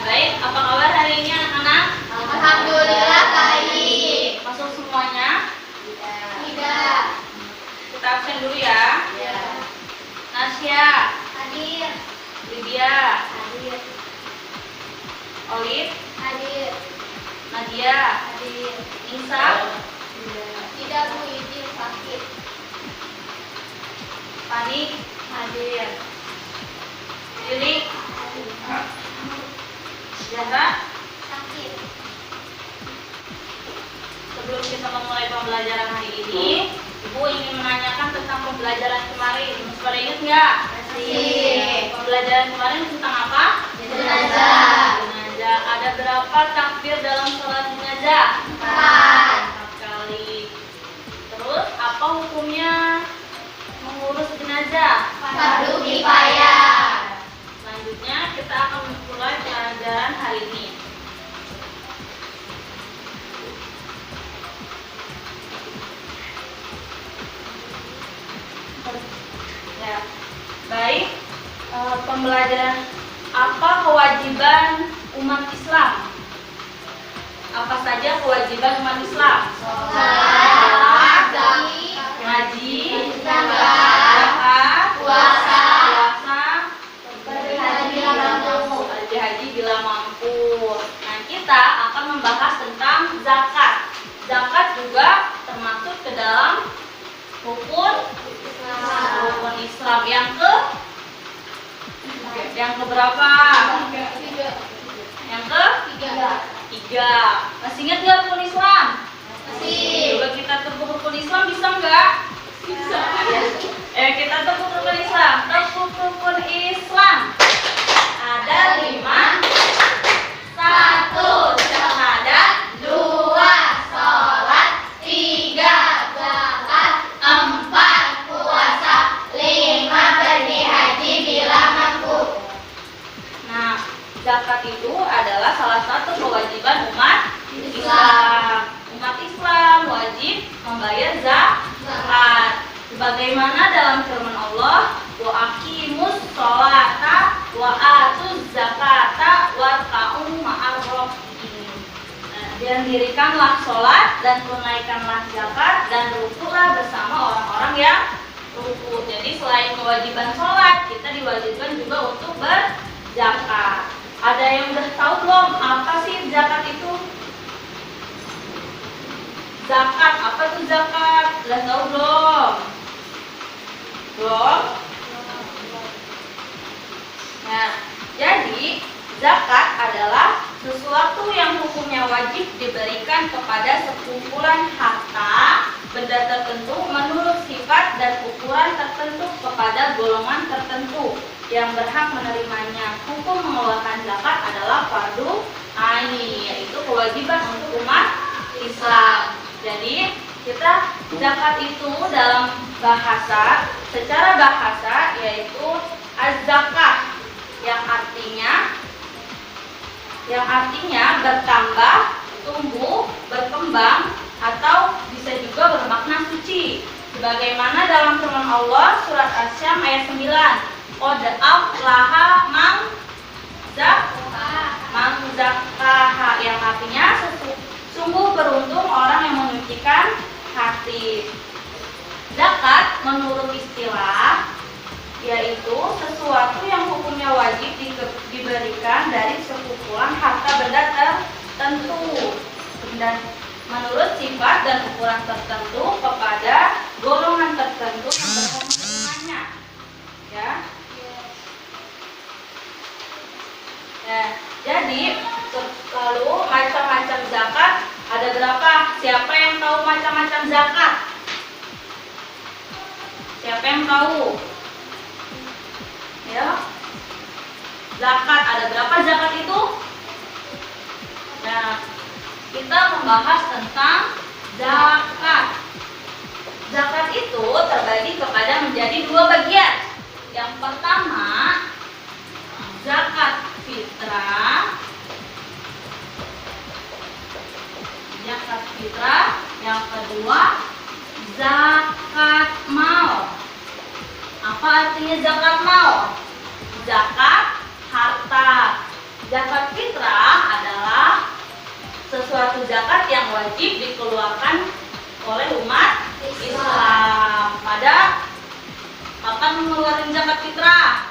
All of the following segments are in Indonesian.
Baik, apa kabar hari ini anak-anak? Alhamdulillah baik. Masuk semuanya? Tidak. Kita absen dulu ya. Ya. Nasya, Hadir. Lydia, Hadir. Olive, Hadir. Nadia, Hadir. Nisa, Tidak Bu, izin sakit. Panik, Hadir. Lilik, Zahra. Sakit. Sebelum kita memulai pembelajaran hari ini, Ibu ingin menanyakan tentang pembelajaran kemarin. Masih pada ingat nggak? Masih. Pembelajaran kemarin tentang apa? Jenazah. Jenazah. Ada berapa takbir dalam sholat jenazah? 4. 4 kali. Terus apa hukumnya mengurus jenazah? Fardu kifayah. Selanjutnya kita akan memulai pelajaran hari ini. Ya, baik. Pembelajaran apa kewajiban umat Islam? Apa saja kewajiban umat Islam? Salat, Ngaji, zakat, puasa, haji bila mampu. Nah, kita akan membahas tentang zakat. Zakat juga termasuk ke dalam rukun Islam yang ke berapa? Yang ke tiga. Masih ingat nggak rukun Islam? Masih. Coba kita tepuk rukun Islam, bisa nggak? Bisa. Kita tepuk rukun Islam. Tepuk rukun Islam. Ada 5. 1 syahadat, 2 sholat, 3 zakat, 4 puasa, 5 pergi haji bila mampu. Nah, zakat itu adalah salah satu kewajiban umat Islam. Umat Islam wajib membayar zakat. Sebagaimana dalam firman Allah, wa aqimus sholata wa atuz zakata warka'u ma'ar rakiin. Dan dirikanlah sholat dan tunaikanlah zakat dan rukulah bersama orang-orang yang ruku. Jadi selain kewajiban sholat, kita diwajibkan juga untuk berzakat. Ada yang udah tahu belum apa sih zakat itu? Zakat, apa itu zakat? Udah tahu belum? Belum? Nah, jadi zakat adalah sesuatu yang hukumnya wajib diberikan kepada sekumpulan harta benda tertentu menurut sifat dan ukuran tertentu kepada golongan tertentu yang berhak menerimanya. Hukum mengeluarkan zakat adalah fardu ain, yaitu kewajiban untuk umat Islam. Jadi kita zakat itu dalam bahasa, secara bahasa yaitu az-zakah yang artinya bertambah, tumbuh, berkembang, atau bisa juga bermakna suci. Sebagaimana dalam firman Allah surat Asy-Syams ayat 9, qad aflaha man zakkaha, yang artinya sungguh beruntung orang yang menyucikan hati. Zakat menurut istilah yaitu sesuatu yang hukumnya wajib diberikan dari sekumpulan harta benda tertentu dan menurut sifat dan ukuran tertentu kepada golongan tertentu yang berhak menerimanya. Ya. Nah, jadi lalu macam-macam zakat ada berapa? Siapa yang tahu macam-macam zakat? Siapa yang tahu? Ya. Zakat ada berapa zakat itu? Nah, kita membahas tentang zakat. Zakat itu terbagi kepada menjadi 2 bagian. Yang pertama, zakat fitrah. Zakat fitrah. Yang kedua, zakat mal. Apa artinya zakat mal? Zakat harta. zakat fitrah adalah sesuatu zakat yang wajib dikeluarkan oleh umat Islam pada kapan mengeluarkan zakat fitrah?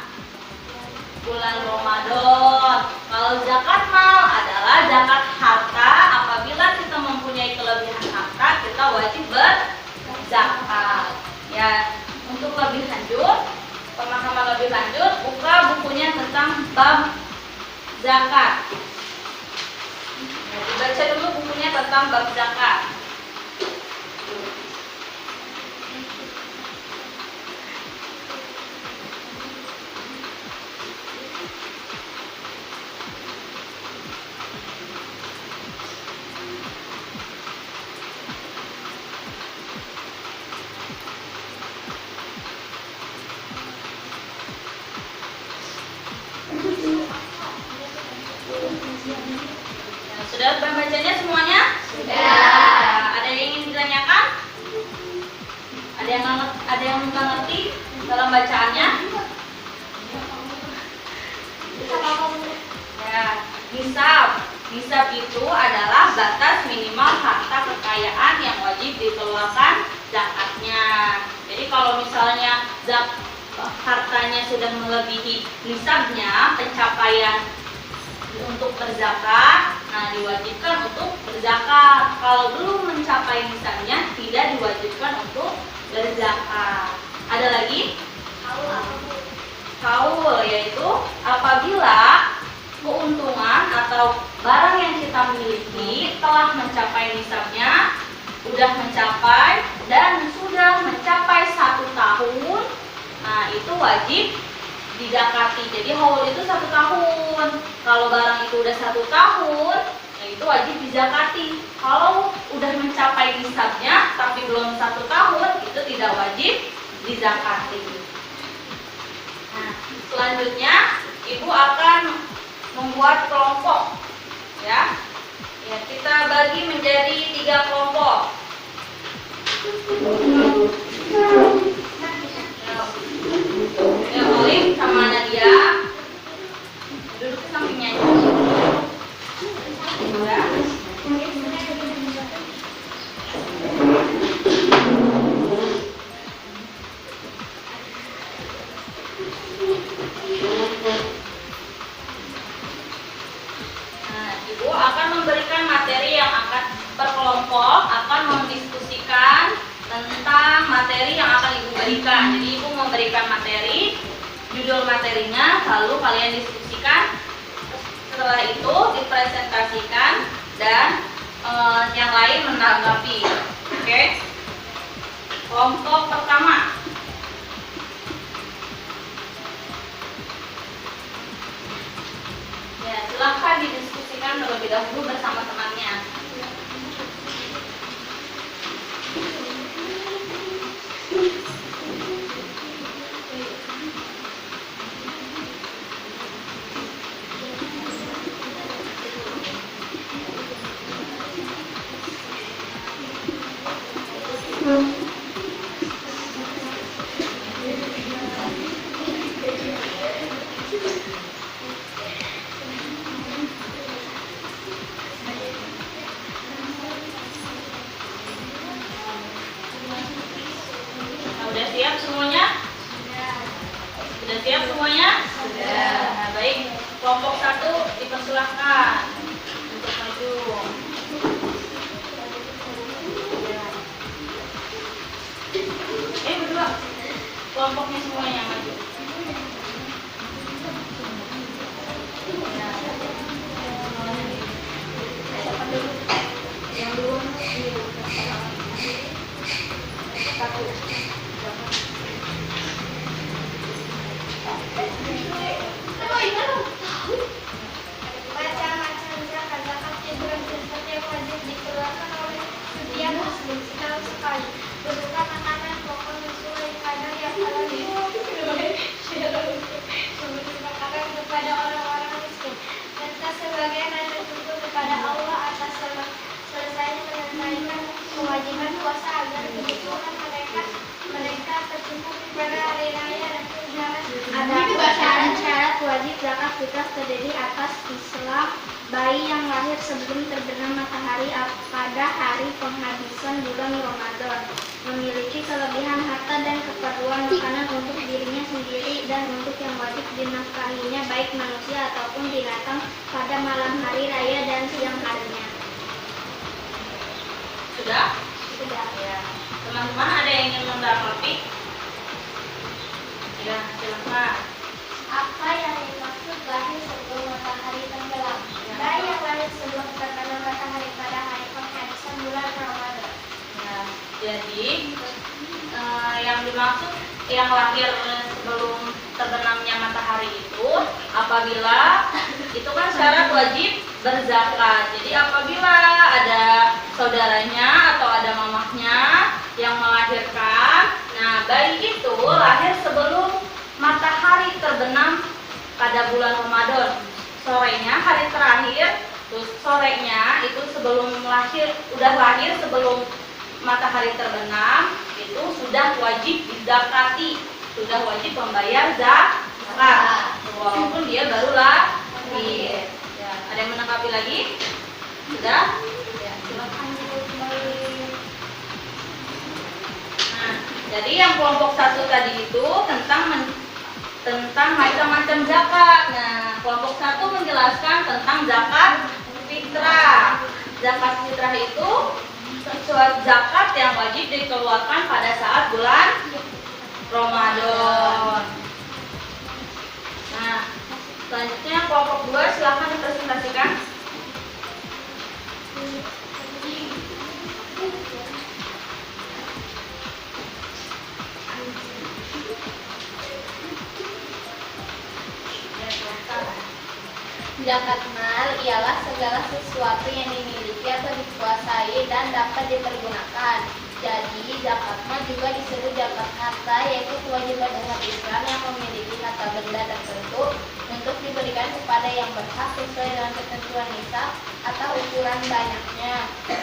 Bulan Ramadan. Kalau zakat mal adalah zakat harta. Apabila kita mempunyai kelebihan harta, kita wajib berzakat. Ya, untuk lebih lanjut, pemahaman lebih lanjut, buka bukunya tentang bab zakat. Ya, dibaca dulu bukunya tentang bab zakat. Sudah membacanya semuanya? Sudah. Ada yang ingin ditanyakan? Ada yang nggak ngerti dalam bacaannya? Ya, nisab. Nisab itu adalah batas minimal harta kekayaan yang wajib dikeluarkan zakatnya. Jadi kalau misalnya hartanya sudah melebihi nisabnya, pencapaian untuk berzakat, nah diwajibkan untuk berzakat. Kalau belum mencapai nisabnya, tidak diwajibkan untuk berzakat. Ada lagi? Haul, yaitu apabila keuntungan atau barang yang kita miliki telah mencapai nisabnya, sudah mencapai dan sudah mencapai 1 tahun, nah itu wajib dizakati. Jadi haul itu 1 tahun. Kalau barang itu udah 1 tahun, ya itu wajib dizakati. Kalau udah mencapai nisabnya tapi belum 1 tahun, itu tidak wajib dizakati. Nah, selanjutnya ibu akan membuat kelompok, ya. Ya, kita bagi menjadi 3 kelompok. Ya, Olin sama Nadia duduk ke sampingnya aja. Ya. Nah, ibu akan memberikan materi yang akan berkelompok, akan mendiskusikan tentang materi yang akan ibu berikan. Jadi ibu memberikan materi, judul materinya, lalu kalian diskusikan. Setelah itu dipresentasikan dan yang lain menanggapi. Oke. Kelompok pertama. Ya, silakan didiskusikan terlebih dahulu bersama temannya. Sudah siap semuanya? Sudah siap semuanya? Sudah. Nah, baik. Kelompok 1 dipersilahkan untuk maju. Syarat wajib zakat fitrah terdiri atas Islam bayi yang lahir sebelum terbenam matahari pada hari penghabisan bulan Ramadan, memiliki kelebihan harta dan keperluan makanan untuk dirinya sendiri dan untuk yang wajib dinafkahinya baik manusia ataupun binatang pada malam hari raya dan siang harinya. Sudah? Sudah. Ya. Teman-teman ada yang ingin menanggapi? Ya, silakan. Apa yang dimaksud lahir sebelum matahari tenggelam? Bayi yang lahir sebelum terbenam matahari pada hari penghabisan bulan Ramadan. Ya, jadi yang dimaksud yang lahir sebelum terbenamnya matahari itu apabila itu kan syarat wajib berzakat. Jadi apabila ada saudaranya atau ada mamahnya yang melahirkan, nah bayi itu lahir sebelum matahari terbenam pada bulan Ramadan. Sorenya hari terakhir, terus sorenya itu sebelum lahir, udah lahir sebelum matahari terbenam, itu sudah wajib dizakati, sudah wajib membayar zakat, walaupun dia baru lahir. Ya, ada yang menanggapi lagi? Sudah? Ya, silakan. Nah, jadi yang kelompok 1 tadi itu tentang macam-macam zakat. Nah, kelompok 1 menjelaskan tentang zakat fitrah. Zakat fitrah itu zakat yang wajib dikeluarkan pada saat bulan Ramadan. Nah, selanjutnya kelompok 2 silakan dipresentasikan. Zakat mal ialah segala sesuatu yang dimiliki atau dikuasai dan dapat dipergunakan. Jadi zakat mal juga disebut zakat harta, yaitu kewajiban umat Islam yang memiliki harta benda tertentu untuk diberikan kepada yang berhak sesuai dengan ketentuan nisab atau ukuran banyaknya.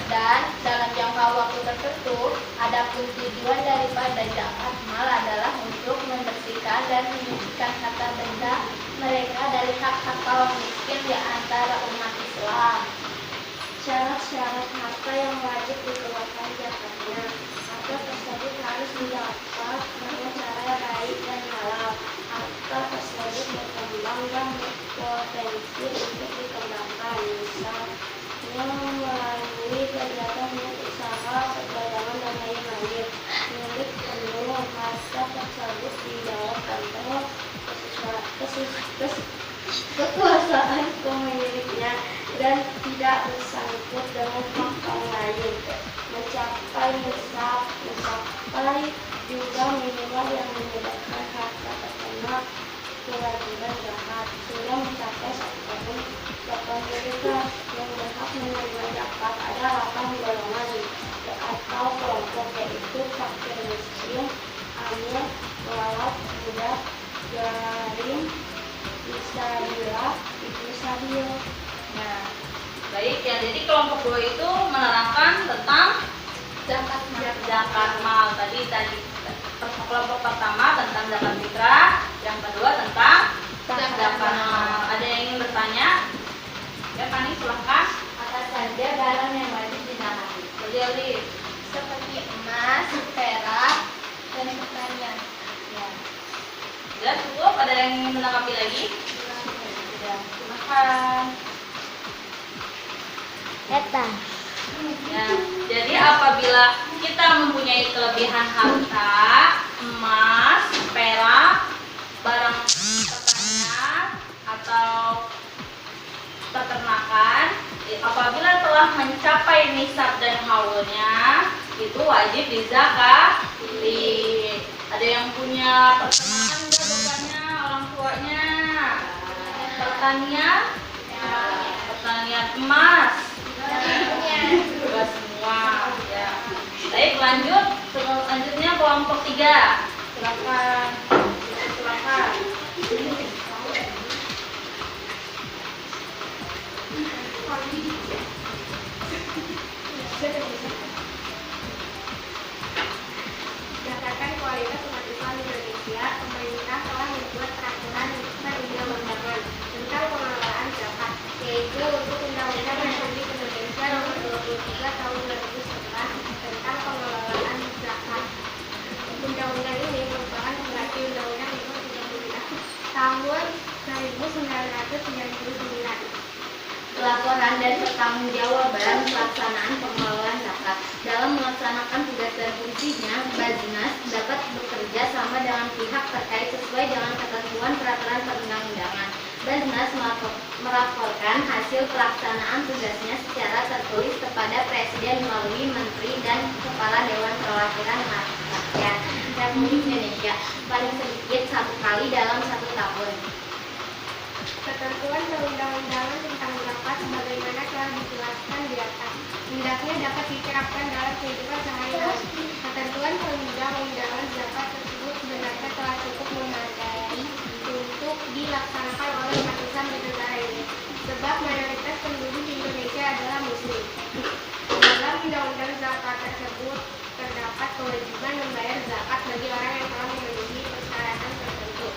Dan dalam jangka waktu tertentu, adapun tujuan daripada zakat mal adalah untuk membersihkan dan menyucikan harta benda mereka dari hak-hak kaum miskin di antara umat Islam. Syarat-syarat harta yang wajib dikeluarkan zakatnya. Harta tersebut harus didapat dengan cara baik dan halal. Harta tersebut berkembang dan berpotensi untuk dikembangkan. Misalnya melalui kegiatan unit usaha, perdagangan dan lain-lain. Milik penuh harta tersebut di bawah kontrol kekuasaan pemiliknya dan tidak bersangkut dengan hak lain. Mencapai nisab, mencapai juga minimal yang menyebabkan harta terkena kewajiban zakat. Sudah mencapai 1 tahun 8 miliar yang berhak menerima zakat ada 8 golongan atau kelompok, yaitu fakir miskin, amil, walad, budak, garim, Isabilah, Ibu Sabil. Nah, baik ya. Jadi kelompok 2 itu menerangkan tentang zakat mal tadi. Kelompok pertama tentang zakat fitrah, yang kedua tentang zakat mal. Ada yang ingin bertanya? Ya, Pani, silahkan. Apa saja barang yang wajib dizakati? Jadi, Seperti emas, perak, dan pertanian. ya. Sudah cukup? Ada yang ingin menanggapi lagi? Sudah, silakan. Eta. Ya, jadi apabila kita mempunyai kelebihan harta, emas, perak, barang pertanian atau peternakan, apabila telah mencapai nisab dan haulnya, itu wajib dizakati. Ada yang punya peternakan enggak bapaknya, orang tuanya? Pertanian? Pertanian emas? Juga semua. Ya. Baik, lanjut. Selanjutnya kelompok 3. Silakan. Silakan. Berdasarkan kualitas umat Islam Indonesia, pemerintah telah membuat peraturan mengenai 3 tahun 2011 tentang pengelolaan zakat. Undang-undang ini merupakan pengganti Undang-Undang Nomor 39 tahun 1999. Pelaporan dan pertanggungjawaban pelaksanaan pengelolaan zakat. Dalam melaksanakan tugas dan fungsinya, Baznas dapat bekerja sama dengan pihak terkait sesuai dengan ketentuan peraturan perundang-undangan. Baznas melaporkan hasil pelaksanaan tugasnya secara tertulis kepada Presiden melalui Menteri dan Kepala Dewan Perwakilan Rakyat Republik Indonesia paling sedikit 1 kali dalam 1 tahun. Ketentuan perundang-undangan tentang zakat sebagaimana telah dijelaskan di atas hendaknya dapat diterapkan dalam kehidupan sehari-hari. Ketentuan perundang-undangan zakat tersebut sebenarnya telah cukup memadai untuk dilaksanakan oleh umat Islam di negara ini, sebab mayoritas penduduk di Indonesia adalah Muslim. Dalam undang-undang zakat tersebut terdapat kewajiban membayar zakat bagi orang yang telah memenuhi persyaratan tertentu.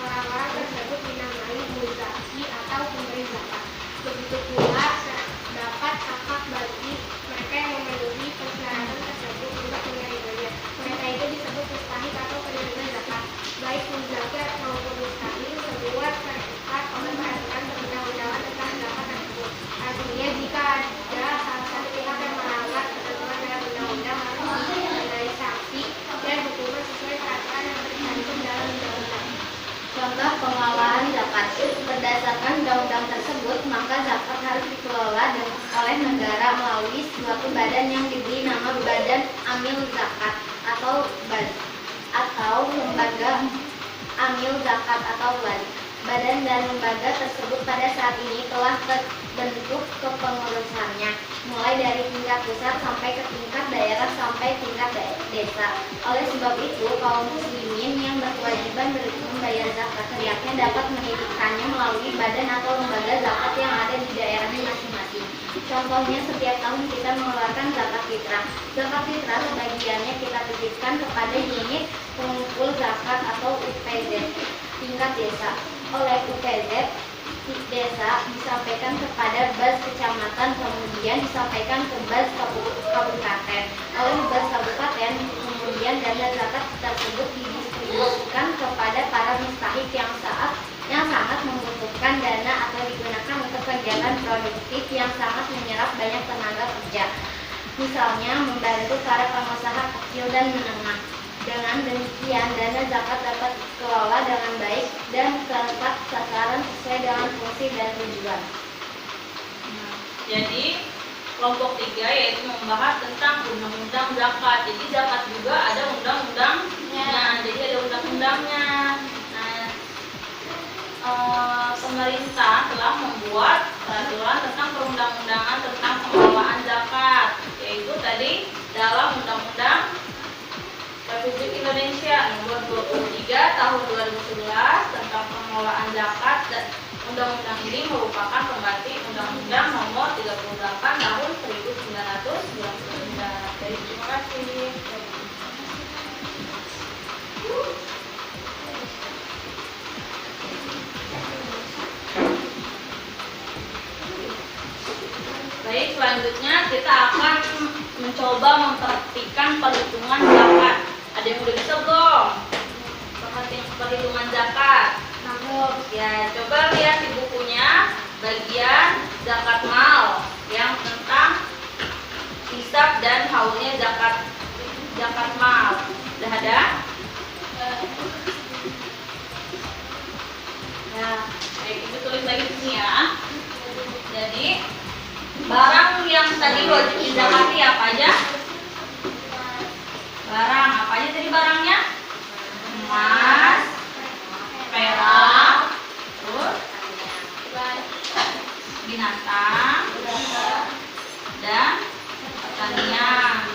Orang-orang tersebut dinamai muzaki atau pemberi zakat. Begitu pula terdapat hak bagi mereka yang memenuhi persyaratan tersebut untuk menerimanya. Mereka itu disebut mustahik atau penerima zakat. Baik muzaki maupun mustahik semua terikat oleh peraturan perundang-undangan tentang zakat tersebut. Artinya jika ada salah satu pihak yang melanggar ketentuan dalam undang-undang harus dikenai sanksi dan hukuman sesuai peraturan yang tercantum dalam undang-undang. Contoh pengelolaan zakat. Berdasarkan undang-undang tersebut, maka zakat harus dikelola oleh negara melalui suatu badan yang diberi nama Badan Amil Zakat atau BAZ atau Lembaga Amil Zakat atau BAZ. Badan dan lembaga tersebut pada saat ini telah terbentuk kepengurusannya, mulai dari tingkat pusat sampai ke tingkat daerah sampai tingkat desa. Oleh sebab itu, kaum muslimin yang berkewajiban membayar zakat hendaknya dapat menitipkannya melalui badan atau lembaga zakat yang ada di daerahnya masing-masing. Contohnya, setiap tahun kita mengeluarkan zakat fitrah. Zakat fitrah sebagiannya kita titipkan kepada unit pengumpul zakat atau UPZ tingkat desa. Oleh UPZ desa disampaikan kepada BAZ kecamatan, kemudian disampaikan ke BAZ kabupaten. Oleh BAZ kabupaten, kemudian dana zakat tersebut didistribusikan kepada para mustahik yang sangat membutuhkan dana atau digunakan untuk kegiatan produktif yang sangat menyerap banyak tenaga kerja. Misalnya membantu para pengusaha kecil dan menengah. Dengan demikian, dana zakat dapat dikelola dengan baik dan tepat sasaran sesuai dengan fungsi dan tujuan. Jadi kelompok 3 yaitu membahas tentang undang-undang zakat. Jadi zakat juga ada undang-undangnya. Jadi ada undang-undangnya. Pemerintah telah membuat peraturan tentang perundang-undangan tentang pengelolaan zakat, yaitu tadi dalam Undang-Undang Republik Indonesia Nomor 23 Tahun 2011 tentang pengelolaan zakat. Dan undang-undang ini merupakan pengganti Undang-Undang Nomor 38 Tahun 1999. Jadi terima kasih. Baik, selanjutnya kita akan mencoba memperhatikan perhitungan zakat. Ada yang udah bisa belum? Perhitungan zakat. Ya, coba lihat di bukunya bagian zakat mal yang tentang hisab dan haulnya zakat mal. Udah ada? Ya, baik, itu tulis lagi di sini ya. Jadi barang yang tadi wajib dizakati apa aja? Barang apa aja tadi barangnya? Emas, perak, terus binatang, dan pertanian.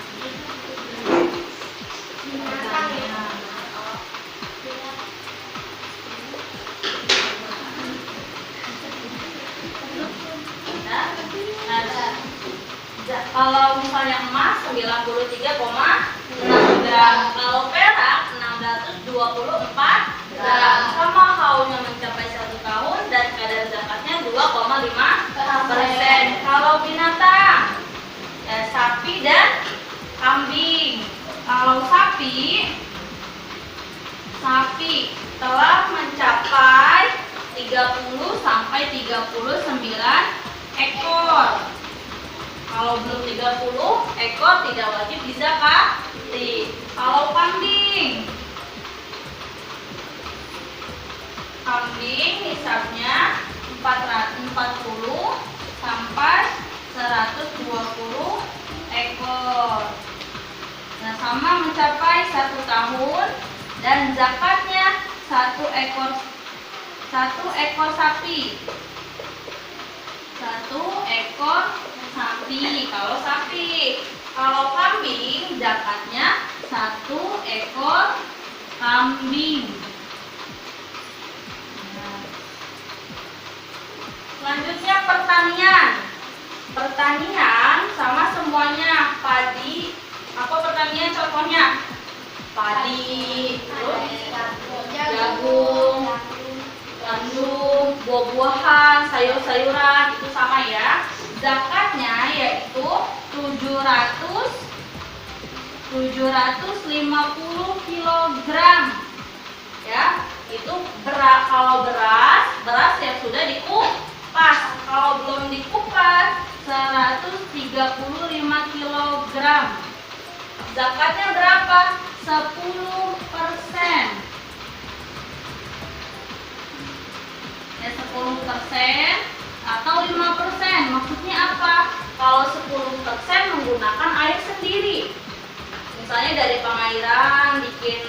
Kalau misalnya emas 93,6 gram, kalau perak 624 gram, sama haulnya mencapai 1 tahun dan kadar zakatnya 2,5%. Kalau binatang ya sapi telah mencapai 30 sampai 39 ekor. Kalau belum 30 ekor tidak wajib dizakati. Kalau kambing nisabnya 440 sampai 120 ekor. Nah, sama mencapai 1 tahun dan zakatnya 1 ekor sapi. 1 ekor sapi kalau sapi. Kalau kambing zakatnya 1 ekor kambing. Nah, selanjutnya pertanian sama semuanya. Padi, apa pertanian contohnya? Padi, terus jagung, gandum, buah-buahan, sayur-sayuran, itu sama ya. Zakatnya yaitu 750 kg. Ya, itu kalau beras yang sudah dikupas. Kalau belum dikupas 135 kg. Zakatnya berapa? 10%. Ya, 10% atau 5%. Maksudnya apa? Kalau 10% menggunakan air sendiri. Misalnya dari pengairan bikin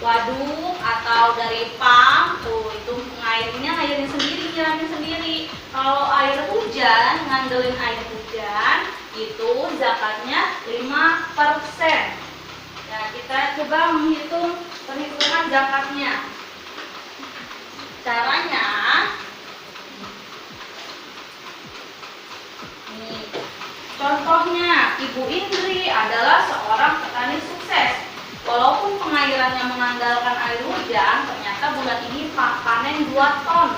waduk atau dari pump, itu airnya sendiri, nyiramin sendiri. Kalau air hujan, ngandelin air hujan, itu zakatnya 5%. Nah, kita coba menghitung perhitungan zakatnya. Caranya, nih, contohnya Ibu Indri adalah seorang petani sukses. Walaupun pengairannya mengandalkan air hujan, ternyata bulan ini panen 2 ton.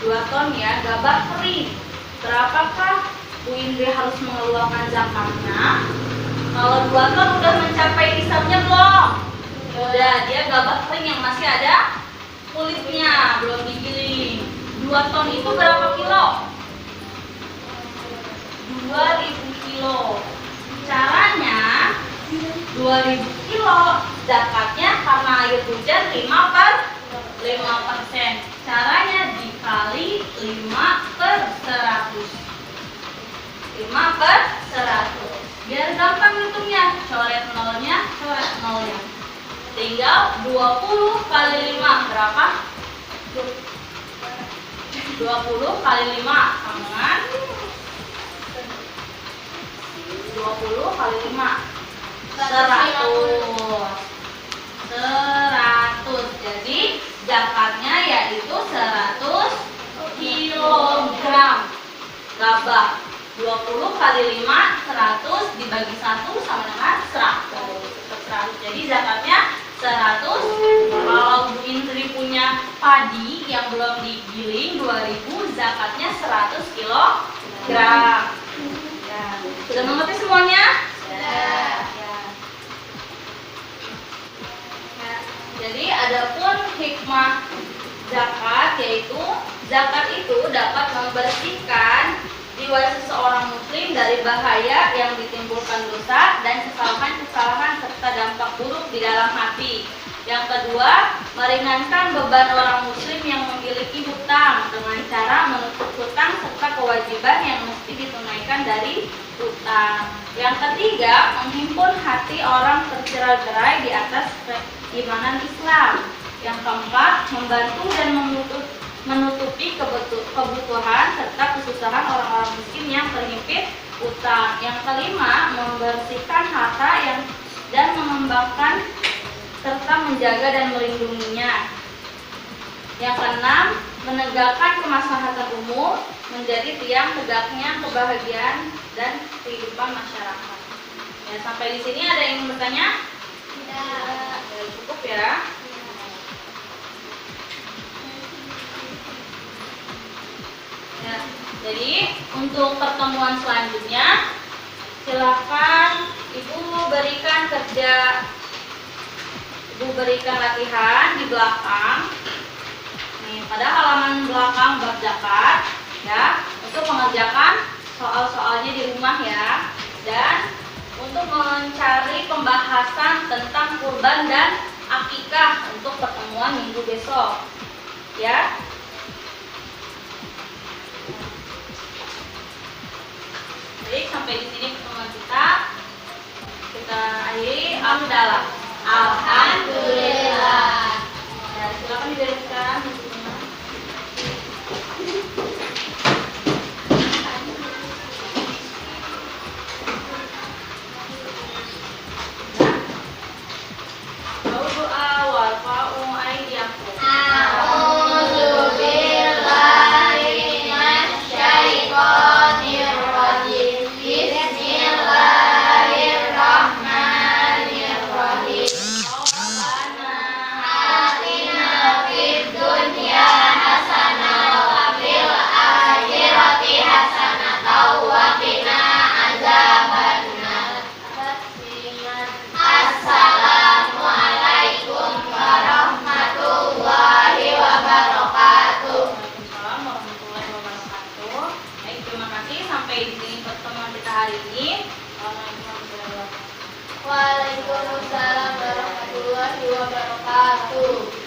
2 ton ya, gabah kering. Berapakah Bu Indri harus mengeluarkan zakatnya? Kalau 2 ton udah mencapai nisabnya belum? Udah, dia gabah kering yang masih ada kulitnya, belum digiling. 2 ton itu berapa kilo? 2000 kilo. Caranya 2000 kilo, zakatnya karena air hujan 5%. Caranya dikali 5/100. 5/100. Biar gampang hitungnya, coret nolnya. Tinggal 20 kali 5 berapa? 20 kali 5 sama 20 kali 5 100. Jadi zakatnya yaitu 100 kilogram gabah. 20 kali 5 100 dibagi 1 sama dengan 100. Jadi zakatnya 100. Kalau Bu Indri punya padi yang belum digiling 2000, zakatnya 100 kilogram. Ya. Sudah mengerti semuanya? Ya. Jadi adapun hikmah zakat, yaitu zakat itu dapat membersihkan jiwa seseorang muslim dari bahaya yang ditimbulkan dosa dan kesalahan-kesalahan serta dampak buruk di dalam hati. Yang kedua, meringankan beban orang muslim yang memiliki hutang dengan cara menutup hutang serta kewajiban yang mesti ditunaikan dari hutang. Yang ketiga, menghimpun hati orang tercerai-berai di atas keimanan Islam. Yang keempat, membantu dan menutupi kebutuhan serta kesusahan orang-orang miskin yang terhimpit utang. Yang kelima, membersihkan harta dan mengembangkan serta menjaga dan melindunginya. Yang keenam, menegakkan kemaslahatan umum, menjadi tiang tegaknya kebahagiaan dan kehidupan masyarakat. Ya, sampai di sini ada yang ingin bertanya? Tidak. Ya, cukup ya. Ya, jadi untuk pertemuan selanjutnya silakan Ibu berikan kerja Ibu berikan latihan di belakang. Nih, pada halaman belakang bab zakat ya, untuk mengerjakan soal-soalnya di rumah ya. Dan untuk mencari pembahasan tentang kurban dan akikah untuk pertemuan minggu besok ya. Baik, sampai di sini pertemuan kita. Kita akhiri. Alhamdulillah. Alhamdulillah. Ya, silakan dibereskan di rumah. Doa warfa'u aydiyakum. A'udzu billahi minasyaitonir rajim. Bismillahirrahmanirrahim. Atina fid dunya hasanah wa fil akhirati hasanah wa qina adzabannar. Assalamualaikum warahmatullahi wabarakatuh. Waalaikumsalam warahmatullahi wabarakatuh. Baik, terima kasih. Sampai di sini pertemuan kita hari ini. Assalamualaikum warahmatullahi wabarakatuh. Waalaikumsalam warahmatullahi wabarakatuh.